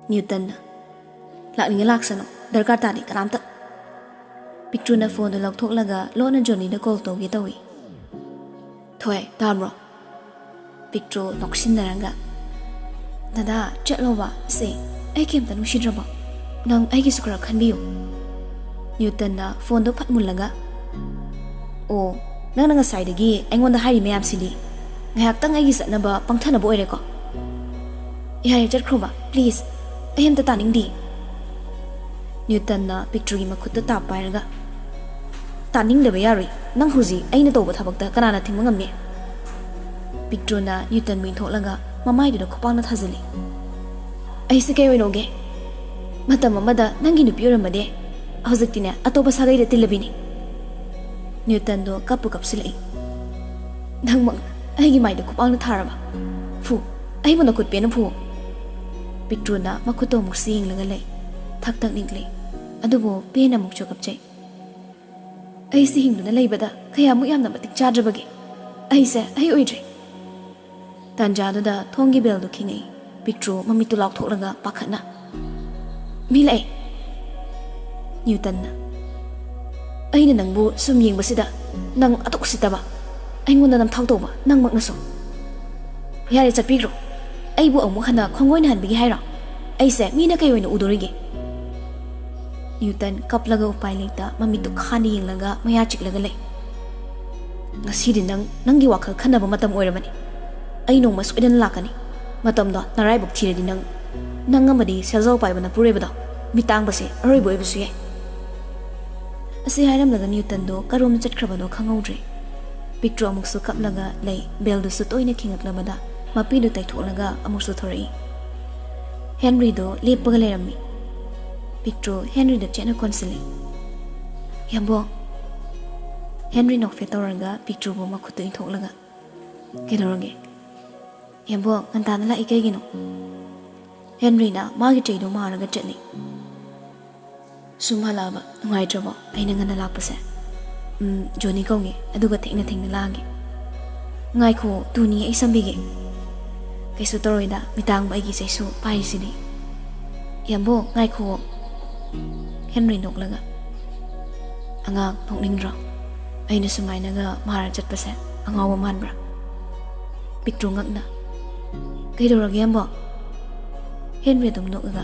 Newton lakning laksano darkar tadi karamta picture na phone log thok laga lona Johnny na call to gi tawi thoi damro picture noksin naranga dada chatlo ba se ai kem tanu shidraba nang ai gi sukra khanbiyo Newton na phone do phat mulaga o nang nga side gi aingonda hari mayam sili ngayak tang ai gi satna ba pangthana bo ere ko ya chat khroba please ai hem ta taning di Newton na picture gi makhut ta pairaga taning de bayari nang huji aina to ba thabak ta kanana thingma ngamne picture na Newton min tholaga mamai de khopang na thajali ai se kay oinoge matam amada nangi nu pure made hojiktina atoba sagai de tilabini Newton do kapu kapsilai nang mang ai gi mai de khopang na tharaba fu ai bona kut pe na fu picture na makhuto muksing laga lai thak tak nikle adubo pe na mukcho kapchai ai si hingduna leibada khaya mu yamna matik chadrabage ai se ai oidre tanjadu da thongi bel do khingai picture mami tu lak tholaga pakhana milai Newton na aina nangbu sum yeng basida nang atok sitaba aingona nam thauto ba nang makna so yare chapigro ai bu amu hana khongoin han bigi haira ai se mina kai oina udorige Newton kaplaga upai leta mami tu khani yeng laga maya chik laga le ngasi din nangi wakhal khana ba matam oiramani ai nong mas eden lakani matam do narai buk thire din nang amadi seljo pai bana pure bada mitang base aroi boy busu ye asi hairam laga Newton do karom chat khraba do khangaudre picture amuk su kap laga lei bel du su toina khingak labada mapi du tai tholaga amuk su thorai Henry do lepaga lerami picture Henry da chena console yambo Henry nok fetoraga picture bo makhutu in tholaga kedorange yambo ngantana la ikai gino Henry na magi cheido maraga chatni sumhalaba ngai trabo aina ngana lakpase Johnny kongi aduga thengna lagi ngai kho tuni ai sambige kaisu toroida mitang bai gi saisu pai sini yambo ngai kho Henry noklaga anga nokningdra aina sumaina ga mara chatpase angawa manbra picture ngakna kaidorage yambo Henry dum nokaga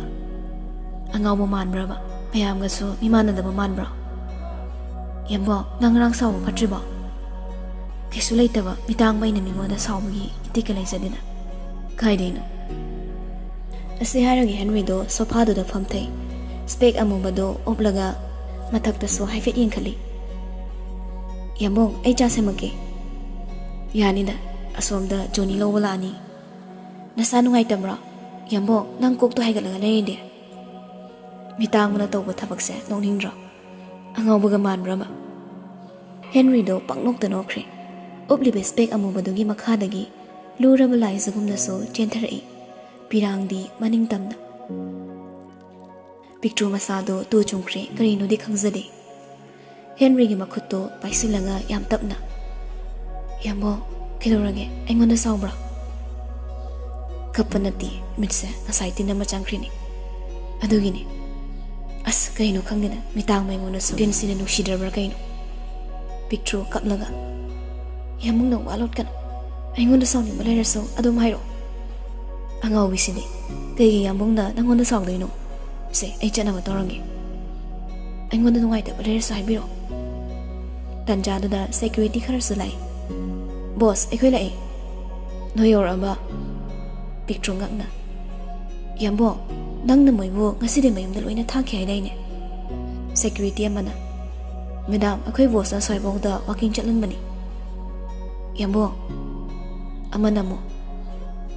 angawa manbra ba mayam ga so mimana da manbra yambo nangrang saw phatriba kaisu leitaba mitang bai na mingoda sawgi itika leijadina kaidino ase haragi Henry do sofa do da famthai spek amubado oplaga mathak ta so haifet yengkhali yambo ai cha semake yani da asom da Johnny lowala ani nasa nungai tamra yambo nang kok to haigalaga leinde mitang muna to ba thabak se nongningra angawbaga manbrama Henry do pangnok ta nokre oblibe spek amubado gi makhadagi luraba lai zagumna so chenthari pirangdi maning tamna picture masado tu chungkre karino di khangjade Henry gi makhuto paisilaga yam tapna yambo kedorage aingonda sawbra kapanati mitse nasai tinna machangkrini adugini as kaino khangina mitang mai ngona so densina nu shidarbra kaino picture kaplaga yamung no walot kan aingonda sawni malera so adum hairo angaw bisini kay yamung na nangonda sawdoino se ai chana matorangi aingonda nungai ta malera sa haibiro tanjadu da security khar sulai boss ekhoi lai no yor aba picture ngakna yambo nang na moibo ngaside mayum da loina thakhi hai daine security amana madam akhoi boss na soibong da walking chatlan bani yambo amana mo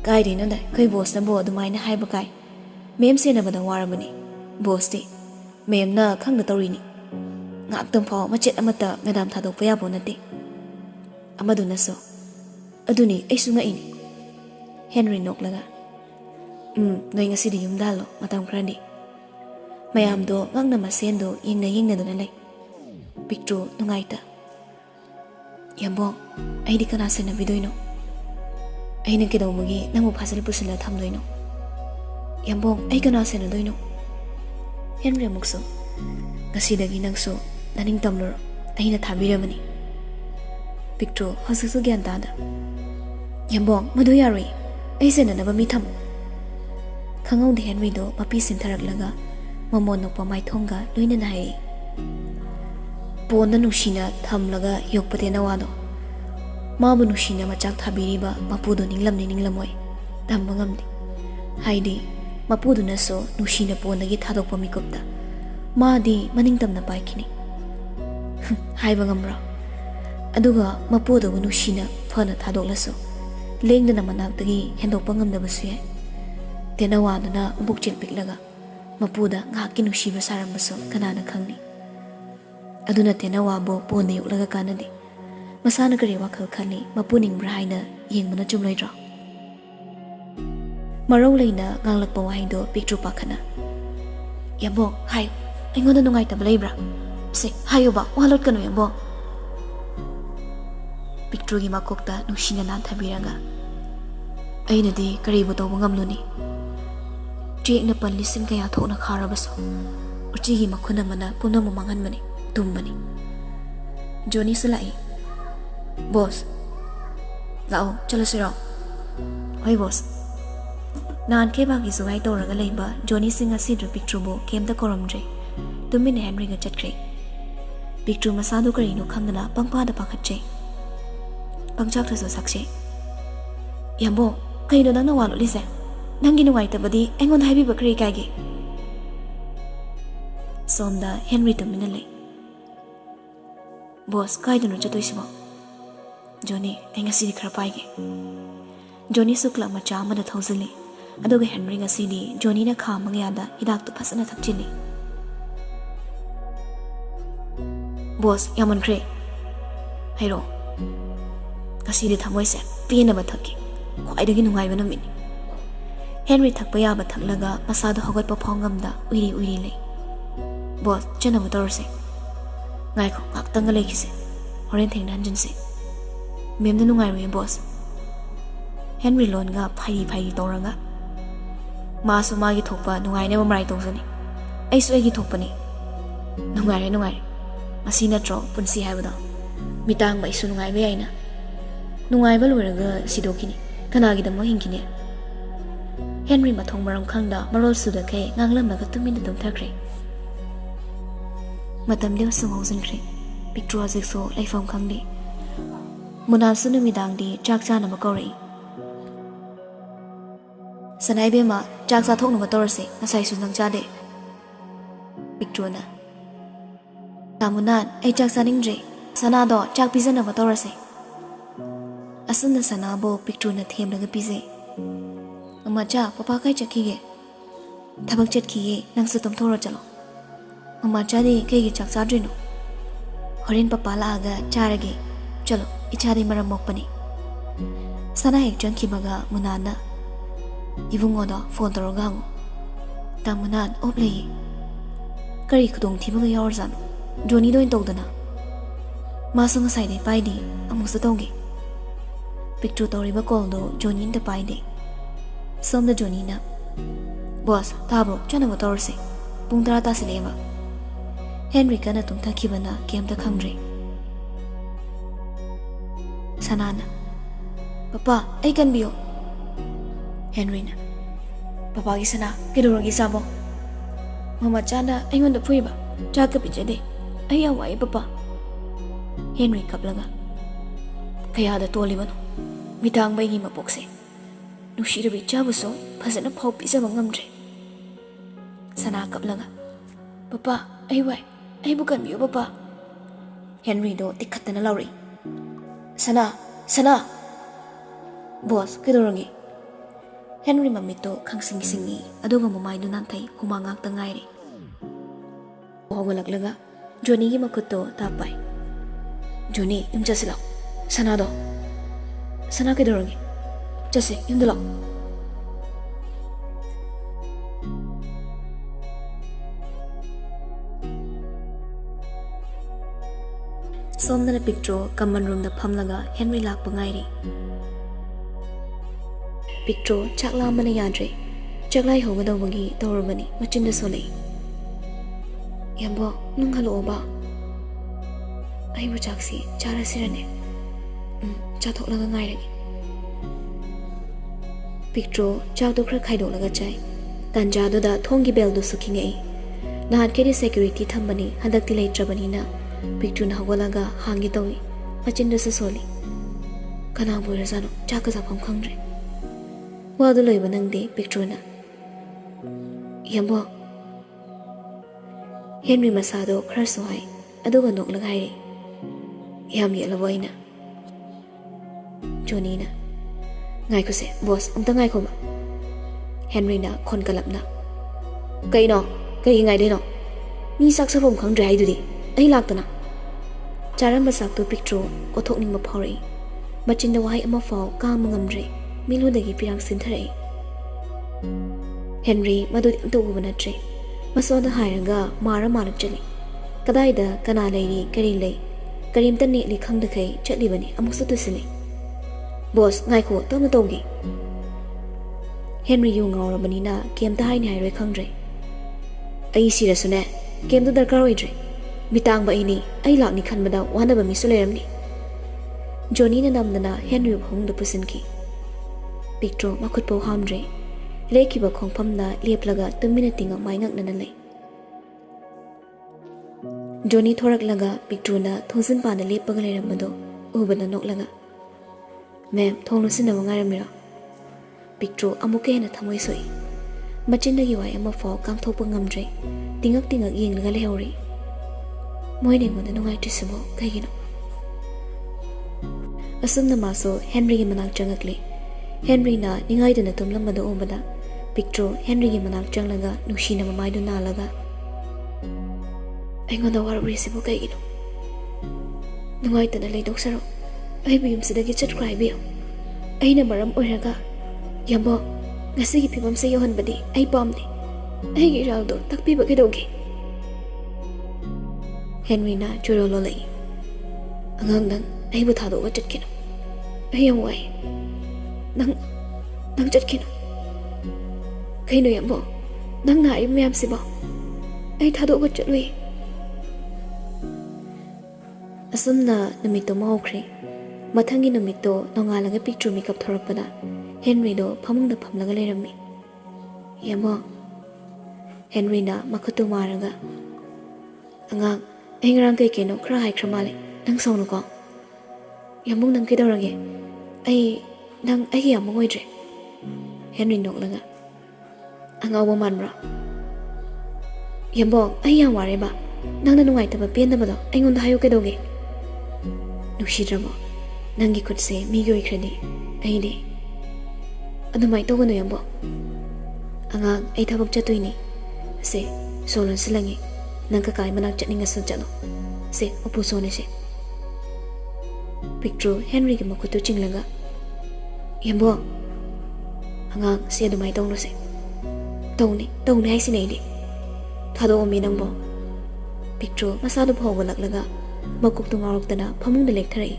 kai dina da khoi boss na bo adumaina haiba kai mem se na bada warabani boss ti mem na khangna torini ngak tam phaw machet amata madam thadok pa yabo nate amadu na so aduni ai sunga ini Henry noklaga noi ngasi di yumdalo matam krandi mayam do ngangna masendo yengna dona lai picture nungaita yambo ai di kana sena bidoino ai na kidaw magi namu phasal pusila thamdoino Yambung ai kana senadoino Henry mukso ngasidagi nangso naning tamlor aina thabiramani Picture hasusu gyan tada Yambung madu yaroi ai senanaba mi tham khangau de Henry do mapi sintharak laga mamon nokpa mai thonga loina nai Ponda nushina thamlaga yokpate nawado mabu nushina machak thabiriba mapudo ninglamoi tambangamdi haidi mapudo naso nushina pondagi thadokpa mikupta maadi maningtamna paikini haibangamra aduga mapudo nushina phana thadoklaso lengdana manaktagi hendokpa ngamdabasu yai tenawaduna ubuk chilpiklaga mapuda ngaki nushiba sarambaso kanana khangni aduna tenawabo ponda yoklaga kanadi masana kari wakhal khali mapuning brahaina yengmana chumloidra marau leina nganglakpa wahaido picture pakhana Yambong hai aingoda nungai tab leibra se hayo ba walot kanu Yambong picture gi makokta nushina nan thabiraga ainadi karibu tawba ngamluni Jekna pan lisin kaya thokna kharabaso uchi gi makhuna mana puna mamangan mani tumbani Johnny salai boss lao chalo siro oi boss nan ke ba gi suai toraga leiba Johnny singa sidra picture bo kemda koromje tumin Henry ga chatkre picture masadu kari no khamdana pangpa da pakhatche pangchak thaso sakche Yambo kaino nangna walo lise nangi nuwai tabadi engon haibi bakri kage somda Henry tamina le boss kaidunu chatoisibo Johnny engasi khara paige Johnny sukla macha amada thousali aduga Henry ngasidi Johnny na kha mangyada hidak tu phasana thakchili boss yaman kre hairo ngasidi thamoise pina ba thaki khwaidagi nungai bana mini Henry thakpa yaba thaklaga masado hogot pa phongamda uiri le boss chana motorse ngai kho ngaktanga lekise horen thengna hanjinse memda nungai ro boss Henry lon ga phai toranga masu magi thokpa nungai ne mamrai tongzani aisu agi thokpani nungai masi natro punsi haibada mitang ba isu nungai be aina nungai ba loiraga sidokini kanagi da mo hingkini Henry mathong maram khangda marol suda kai nganglamnaga tumina dum thakre matam leu sungauzinkhre picture ajekso laifam khangdi munan sunu midangdi chak chana makori sanai bema chak sa thoknu matorse nasai sunang chade picture na tamunan ai chak saningre sana do chak pizana matorse asunda sana bo picture na themlaga pize Mamacha papa kai chakige thabak chatkiye nangsu tomthora chalo Mamacha di kai chak sadrino horin papa la aga charage chalo ichari maram mokpani sana ek changki baga munana ibungo da phone toroga ta munan ople kari khudong thibaga yawarjan Johnny doin tawdana masung sai dei pai di amusa tawge picture toriba call do Johnny ta pai de Somda Johnny na boss tabo chana motorse pung tara ta sileba Henry kana tum thakibana kemta khangre sanana papa ai kan biyo Henry na papa gi sana kedorogi sabo mama chana aingon da phuiba chaka pijade ai awai papa Henry kaplaga kaya da tolibano Mittangba gi mapokse nushirabi chabuso phasana phau pizaba ngamdre sana kaplaga papa ai bukan biyo papa Henry do tikhatana lauri sana boss kedorogi Henry mamito khangsingi aduga mamai du nanthai humangak tangairi hogolaklaga Johnny gi makutto tapai Johnny imjasila sana kedorogi Jesse, yundalo. Somna picture common room da phamlaga Henry lakpa ngairi. Picture chakla mana yadre Chaklai hogadawagi tawrabani machinda solei. Yambo nung haloba. Aibu chaksi chara sirane. Chathoklaga ngairagi. Pictro chawdo khra khaidolaga chai. Tanjado da thongi beldo sukhingai. Nahat kedi security thambani hadakti leitrabani na picture na hogolaga hangi tawi machinda sa soli. Kana buirazano chaka zapam khangre. Wadu loiba nangde picture na. Yambo Henry masado khra sohai aduga noklaga haire. Yam yelabo ina. Johnny na. Ngai ko se boss amta ngai ko ba. Henry na khon kalapna. Kai no kai ngai de no. Ni sak sa phom khang drai du di. Ai lak ta na. Charam basak to picture ko thokning ma phori. Machin da wai ama faw ka mangam re. Milu dagi pirang sinthare. Henry madu amta uba na tre. Maso da hairaga mara mara chali. Kadai da kana leiri kari lei. Karim ta ni li khang da khai chatli bani amuk sa tu sile. Boss ngai ko to na togi. Henry yu ngawra bani na kem ta hai ni hai roi khang re. Ai sira sune kem da darkar oi dre. Mittangba ini ai lak ni khan bada wana ba mi su leram ni. Johnny na namdana Henry hong da pusinki. Picture makut po hamre. Leki ba khongpham na leplaga tumina tinga maingak na lei. Johnny thorak laga picture na thosin pa na lepaga leram mado ubana nok laga. Ma'am thonglo sin na ngai ramira. Picture amuke na thamoi soi. Machin dagi wai ama faw kam thokpa ngamdre. Tingak yeng laga lehori. Moi ne ngona nungai tisabo kaigino. Asum na maso Henry gi manak changakle. Henry na ningai dana tumlam mado ombada. Picture Henry gi manak changlaga nushi na mamai do nalaga. Ai ngona war risibo kaigino. Nungai dana lei doksaro. Ai biyum sidagi chatkhrai biyo. Ai na maram oiraga. Yambo ngasi gi pibam se yohan badi ai pamni. Ai gi raldo takpi ba kedogi. Henry na churolo lei. Angang nang ai bu thado ga chatkino. Ai yang wai. Nang chatkino. Kaino yambo. Nang na ai myam sibo. Ai thado ga chatwi. Asumna namito maukri. Mathangi namito nongalaga picture makeup thorakpada. Henry do phamung da phamlaga lerami. Yambo. Henry na makutu maraga. Angang Engrang kay keno khra hai khramale nang sonu ko yamung nang kidorage ai nang ai yamung oidre Henry nok laga angaw bo manbra yambo ai yam ware ba nang na nungai ta ba pen da ba do aingon da hayo kedoge nushiramo nangi khutse mi goi khrani ai de adumai to gono yambo anga ai thabak chatoini se solon silangi Nangka kai manak chatning asal chalo. Se opuso ne se. Picture Henry ki makutu chinglaga. Yambo. Angang se adumai tong no se. Tong ni ai sinai di. Thado omi nangbo. Picture masadu phogo laklaga. Makuk tu ngarok tana phamung da lek tharai.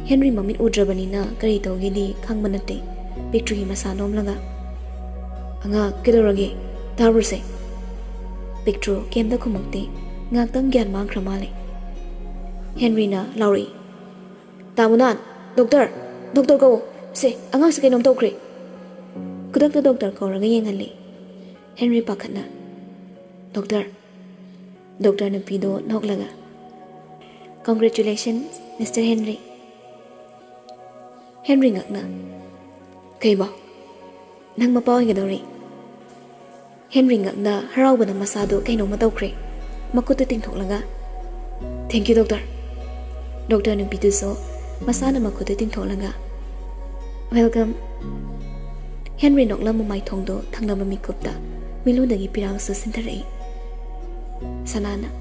Henry mamit udrabani na kari togi di khang manate. Picture hi masa nom laga. Anga kidorage tabur se. Picture kem da khumukti ngak tang gyan mang khramale Henry na Lauri Tamunan doctor ko se anga se kenom tokre kudak da doctor ko raga yengali Henry pakhatna doctor na pido noklaga Congratulations Mr. Henry ngakna kaiba nang mapaw ngadori Henry ngakna harauba na masado kaino matawkre makutu tingthoklaga Thank you doctor nang pitu so masana makutu tingthoklaga Welcome Henry nokla mamai thongdo thangnama mikupta miludagi pirang su sintarai Sanana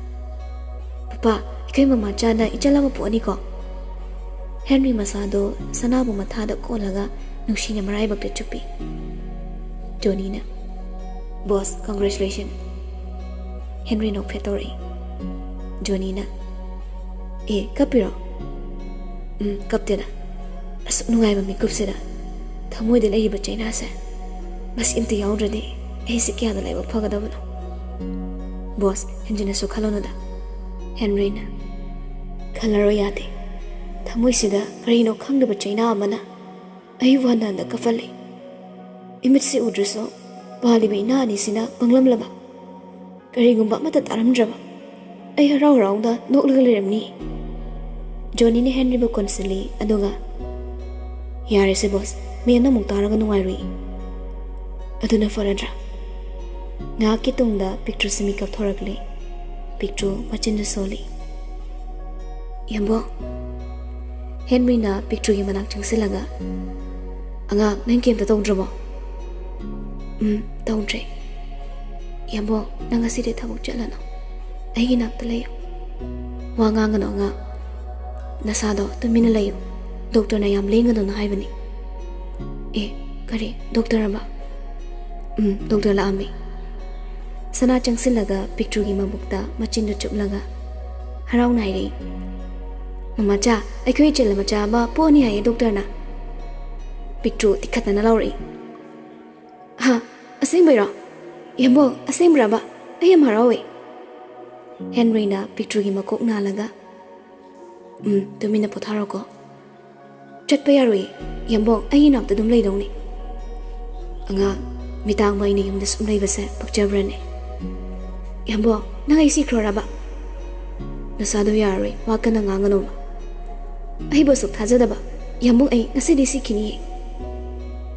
Papa ikai mama chana ichalama pu ani ko Henry masado sanabu mathada kolaga nushina marai bakta chupi Johnny na Boss, congratulations. Henry no petori. Johnny na. Kapiro. Kaptena. As nungai ba mi kupsira. Thamoy de lai ba chaina sa. Mas imti yaudredi ai si kya da laiba phagadabano. Boss henjina so khalono da. Henry na khalaro yade. Thamoi sida karino khangdaba chaina amana ai wana da kafale. Imit si udriso bali be na ni sina banglam laba. Karigumba mata taramdraba. Ai harau raunda noklaga leramni. Johnny ni Henry ba konsili aduga. Yare se boss me na muktaraga nungairui. Aduna faradra. Nga kitungda picture simi kap thorakli. Picture machinda soli. Yambo. Henry na picture gi manak changsilaga. Anga nang kem ta tongdrabo. Tongdre. Yambo nang aside thabuk chalano. Ai gi nak talayo. Wa nga ngano nga. Nasado tumina layo. Doctor na yam lengano na haibani. Kare doctor aba. Doctor la ami. Sana changsilaga picture gi mabukta machinda chuplaga. Harau nairi. Mama cha aikhoi chela macha ba poni hai doctor na. Picture tikhatna na lauri. Ha asing baira. Yambo asing braba. Ayam harawe. Henry na picture gi makok na laga. Tumina potharo ko. Chatpa yarui. Yambo ai nak ta dum lei dong ni. Anga Mittangba ini yum des umlai basa pakjabrane. Yambo nang ai si kroraba. Nasado yarui wakana ngangano ba. Ai bosuk thajada ba. Yambo ai ngasi disi kini.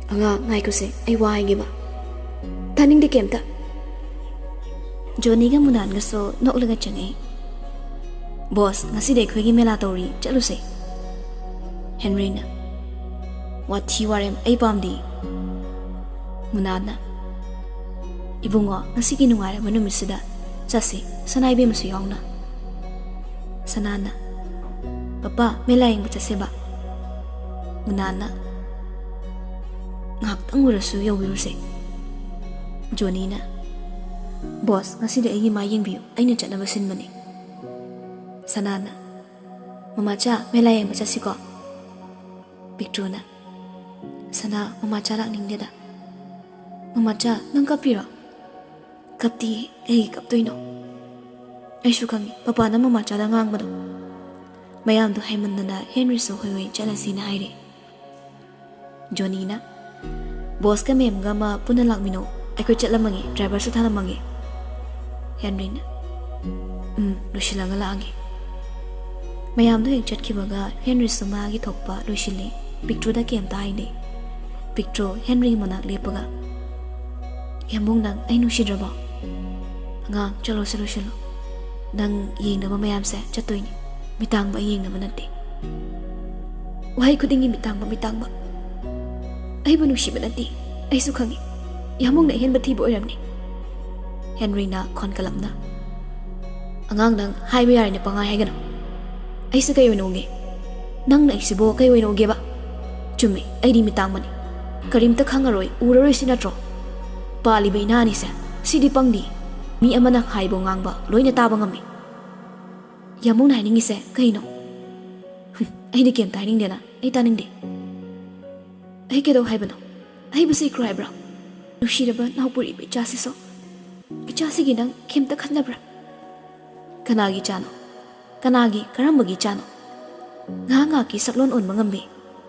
Anga ngai ko se ai wai ge ba. Taning de kemta. Johnny ga munan ga so noklaga changai. Boss ngasi de khoi gi mela tori chalu se. Henry na. Wathi warem ai pamdi. Munana. Ibungo ngasi gi nungare manumisida chasi sanai be masu yauna. Sanana. Papa melayang bachase ba. Munana. Ngak tangurasu yawiruse. Johnny na. Boss ngasi de ai ma yingbiu aina chatna basin mani. Sanana. Mama cha melayang bachasi ko. Picture na. Sana mama cha lak ning da. Mama cha nang kapiro. Kapti ai kaptoino. Ai shu khangi papa na mama cha da ngang bado. Mayam do haimandana Henry so hoi chalasi na haire. Johnny na. Boss ka mem ga ma puna lakmino. Ai ko chatlamangi driver sa thalamangi. Henry na. Lushilanga laangi. Mayam do hek chatkibaga Henry suma gi thokpa lushile. Picture da kem tai ne. Picture Henry manak lepaga. Yambung nang ai nusidraba. Nga chalo selo selo. Nang yengna mayam se chatoy ni. Mittangba yengna manate. Wahai kudingi Mittangba. Ai bu nusi manate. Ai su khangi. Yambung na hen bathi bo iramni. Henry na khon kalamna. Angang nang hai ba yari ne pangai hai gana. Ai su kayo nonge. Nang na isibo kayo nonge ba. Chumi ai di Mittangba ni. Karim ta khangaroi uraroi sinatro. Pali bay nani sa sidi pangdi mi amana haibo ngangba loina taba ngami. Yamung na hiningi se kaino. Ai di kem taining dena ai taning de. Ai kedo haibano. Ai busi cry bra. Nushiraba naupuri be chasi so. Ichasi gi nang kem ta khanna bra. Kanagi chano. Kanagi karambagi chano. Nga ki saklon on mangambi.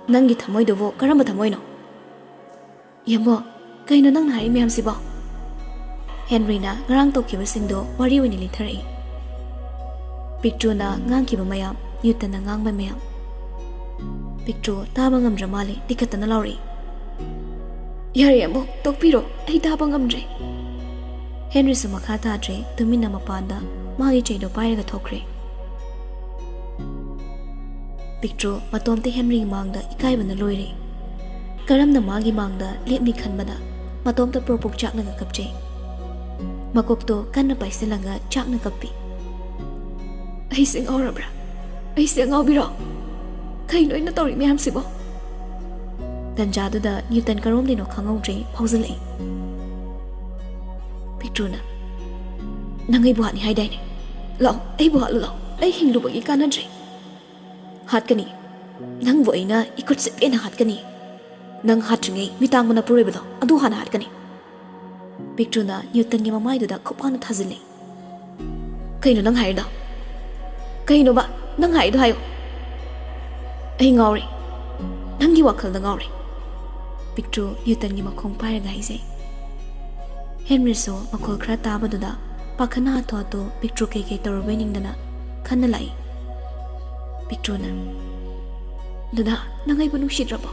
Nangi thamoy dobo karamba thamoy no. Yambo kaino nang hai miyam sibo. Henry na ngarang tokkiba singdo wari wini litharai. Picture na ngangkiba mayam Newton na ngangba mayam. Picture taba ngamdra mali dikhatana lauri. Yare yambo tokpiro ai taba ngamdre. Henry su makha thadre tumina mapanda magi cheido pairaga thokre. Picture matomte Henry mangda ikaibana loire. Karamna magi mangda lepni khanbada matomta propok chakna ga kapche. Makokto kanna paisilaga chakna kappi. Ai sing orabra. Ai sing obiro. Kai noi na tori miyam sibo. Tanjadu da Newton karom dino khangautre phauzalai. Picture na. Nangai buhat ni haidai ne. Lo, ai buhat lo. Ai hinglu bagi kanadre. Hat kani. Nang voina ikut sepena hat kani. Nang hatringai Mittangba na puribado adu hana hatkani. Pictuna Newton gi mamaiduda khopana thazile. Kaino nang haida? Kaino ba nang haido hayo? Ai ngawri. Nangi wakhal da ngawri. Pictu Newton gi makhong pairaga haise. Henry so makhol khra tabaduda pakhana atho Pictu keke torwening dana khanna lai. Pictuna Dada nangai bu nushiraba.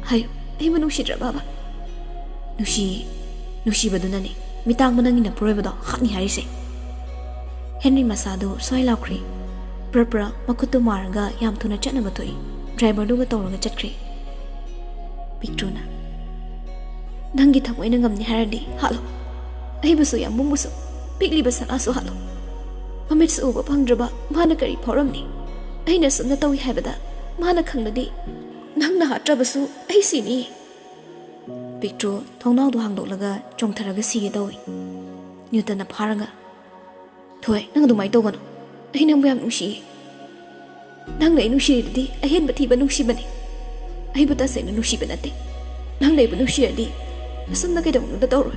Hayo ai bu nushiraba ba. Nushi badunani Mittangba nangina puribado hatni harise. Henry masadu soi laukri. Prapra makutu maraga yam thuna chatna batoi. Driver duga tawraga chatkri. Pictuna Nangi thamoi na ngamni haradi halo. Ai busu Yambung busu pikli basan asu halo. Pamit su uba pangdraba mana kari phoramni. Aina sumna tawi haibada mana khangladi nangna hatrabasu ai sini. Pictu thongnau du hangdoklaga chongtharaga sige dawi. Newton na pharaga Thoi nang du mai togano. Ai nang bayam nushi. Nang nei nushi di ahen bathi ba nushi bani. Ai bata se na nushi banate. Nang nei ba nushi di asumna kai dong da tawro.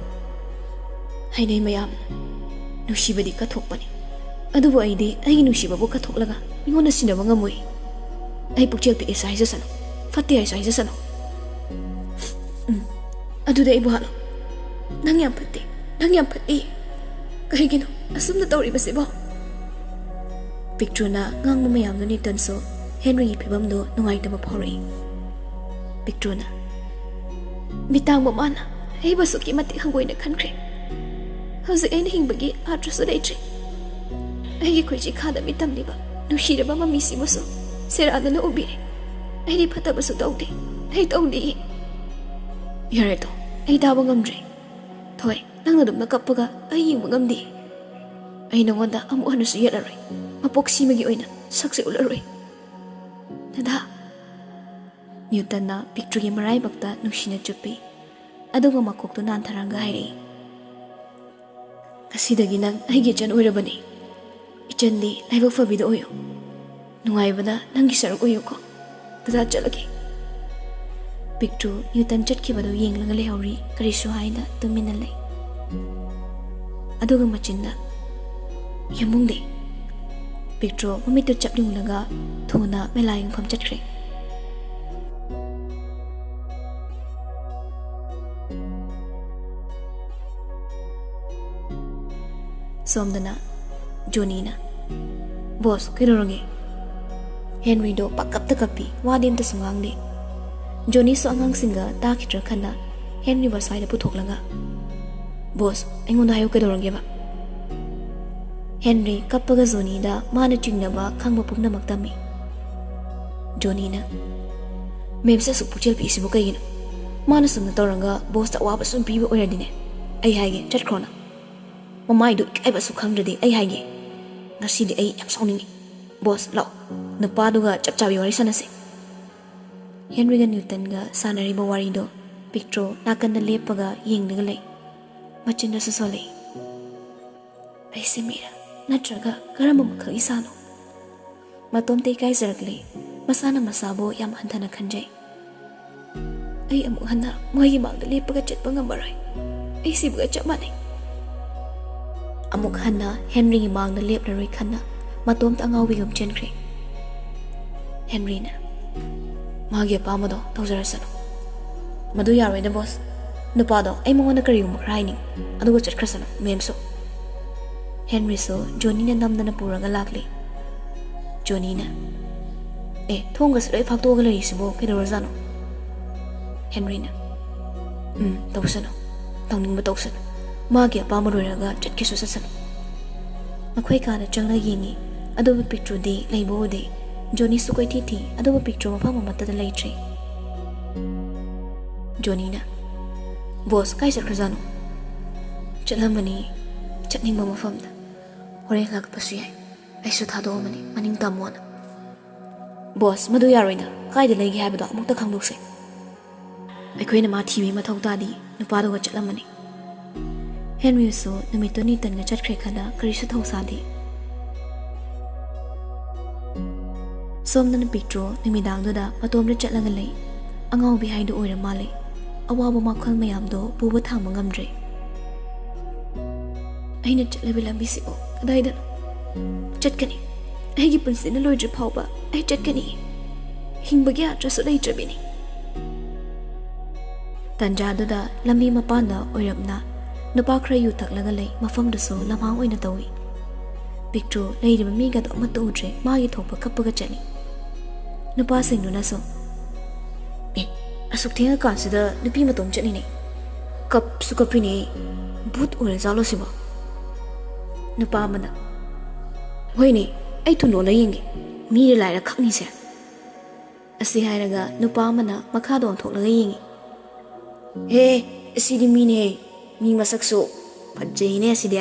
Hai nei mayam nushi badi ka thokpani. Adubu ai di ai nushi ba bo ka thoklaga mingona sinaba ngamoi. Ai pukchel pi esa haisa sano. Fatti haisa haisa sano. Aduda ai buhalo. Nang yam phatti. Kahigino asumna tawri base ba. Pictuna ngang mayam no ni tanso Henry phibam do nungai taba phori. Pictuna Mittangba mana ai basu ki mati hangoi na khankre. Hauze ai hingbagi atrasu daitri. Ai gi khoji khada mitam liba nushira ba mami si basu serada no ubi. Ai di phata basu tawdi. Ai tawdi. Yare to ai daba ngamdre. Thoi nangna dum na kappaga ai yingba ngamdi. Ai nongonda amu hanusu yelaroi. Mapoksi magi oina sakse ularoi. Dada Newton na Pictu gi marai bakta nushina chupi. Aduga makokto nan tharanga hairi. Kasidagi nang aigi chan oirabani. Ichandi laibak fabido oyo. Nungaibada nangi saruk oyo ko. Dada chalagi. Pictu Newton chatkibado yenglaga lehauri karisu haida tumina lei. Aduga machinda Yambungde Pictu mamitu chaplinglaga thuna melayang pham chatkre. Somdana Johnny na Boss kidorange Henry do pakap ta kapi wadim ta sungangde. Johnny so angang singa ta khitra khana Henry wasai da puthoklanga. Boss aingonda hayo kidorange ba. Henry kappaga Johnny da mana tingnaba khangba pumna maktami. Johnny na memsa su puchel pi sibu kayina mana sumna toranga boss ta waba sum piba oiradine ai haige chatkrona. Mamai du kai basu khangradi ai haige ngasi di ai yam sauningi. Boss law napa duga chapchabi wari sanase. Henry ga Newton ga sanari ba wari do Pictu nakanda lepaga yengdaga lei. Machinda susole ai semira natraga karamba makhal isano. Matomte kai zarakle masana masabo yam hanthana khanjai. Ai amu hana moi magda lepaga chatpa ngamarai. Ai sibga chapmani. Amuk hana Henry gi mangda leplaroi khanna matom ta ngawi gum chenkre. Henry na magi pamado tawjarasano. Madu yaroi da boss. Nupado ai mongona kariyum raini adugo chatkrasano memso. Henry so Johnny na namdana puraga lakli. Johnny na thonga sroi phakto ga lari sibo kidorjano. Henry na tawsano tawning ba tawsano. Magi apamoroiraga chatkisu sasano. Makhoi kana changla yingi adoba Pictu di leibo de Johnny sukoi titi adoba Pictu mafam amata da leitre. Johnny na boss kai sakrazano chatlamani chatningba mafamda hore lakpasu yai aisu thado mani maning tamona. Boss madu yaroina kai da leigi haibado amukta khangdokse. Aikhoina ma thibi mathau tadi nupado ga chatlamani. Henry so numito ni tanga chatkre khana karisu thosadi. Somdana Pictu nimidang da matomre chatlaga lei. ꯑꯉꯥꯎꯕꯤ ꯍꯥꯏꯗꯨ ꯑꯣꯏꯔ ꯃꯥꯜꯂꯦ ꯑꯋꯥꯕ ꯃꯈꯜ ꯃꯌꯥꯝꯗꯣ ꯄꯨꯕ ꯊꯥꯡꯕ ꯉꯝꯗ꯭ꯔꯦ ꯑꯩꯅ ꯆꯠꯂꯤꯕ ꯂꯝꯕꯤꯁꯤꯕꯨ ꯀꯗꯥꯏꯗꯅꯣ ꯆꯠꯀꯅꯤ ꯑꯩꯒꯤ ꯄꯨꯟꯁꯤꯅ ꯂꯣꯏꯗ꯭ꯔꯤ ꯐꯥꯎꯕ ꯑꯩ ꯆꯠꯀꯅꯤ ꯍꯤꯡꯕꯒꯤ ꯌꯥꯗ꯭ꯔꯁꯨ ꯂꯩꯇ꯭ꯔꯕꯤꯅꯤ ꯇꯟꯖꯥꯗꯨꯗ ꯂꯝꯕꯤ ꯃꯄꯥꯟꯗ ꯑꯣꯏꯔꯞꯅ ꯅꯨꯄꯥ ꯈꯔ ꯌꯨ ꯊꯛꯂꯒ ꯂꯩ ꯃꯐꯝꯗꯨꯁꯨ ꯂꯝꯍꯥꯡ ꯑꯣꯏꯅ ꯇꯧꯏ ꯄꯤꯛꯇ꯭ꯔꯨ ꯂꯩꯔꯤꯕ ꯃꯤꯒꯗꯣ ꯑꯃꯠꯇ ꯎꯗ꯭ꯔꯦ ꯃꯥꯒꯤ ꯊꯣꯛꯄ ꯀꯞꯄꯒ ꯆꯠꯂꯤ ꯅꯨꯄꯥꯁꯤꯡꯗꯨꯅꯁꯨ ꯑꯁꯨꯛ ꯊꯦꯡꯉꯀꯥꯟꯁꯤꯗ ꯅꯨꯄꯤ ꯃꯇꯣꯝ ꯆꯠꯂꯤꯅꯦ ꯀꯞꯁꯨ ꯀꯞꯄꯤꯅꯦ ꯚꯨꯠ ꯑꯣꯏꯔꯖꯥꯠꯂꯣ ꯁꯤꯕꯣ ꯅꯨꯄꯥ ꯑꯃꯅ ꯍꯣꯏꯅꯦ ꯑꯩ ꯊꯨꯟꯂꯣꯟꯅ ꯌꯦꯡꯒꯦ ꯃꯤꯔ ꯂꯥꯏꯔ ꯈꯛꯅꯤꯁꯦ ꯑꯁꯤ ꯍꯥꯏꯔꯒ ꯅꯨꯄꯥ ꯑꯃꯅ ꯃꯈꯥꯗ ꯑꯣꯟꯊꯣꯛꯂꯒ ꯌꯦꯡꯉꯤ ꯍꯦ ꯑꯁꯤꯗꯤ ꯃꯤꯅꯦ ꯃꯤ ꯃꯁꯛꯁꯨ ꯐꯖꯩꯅꯦ ꯑꯁꯤꯗꯤ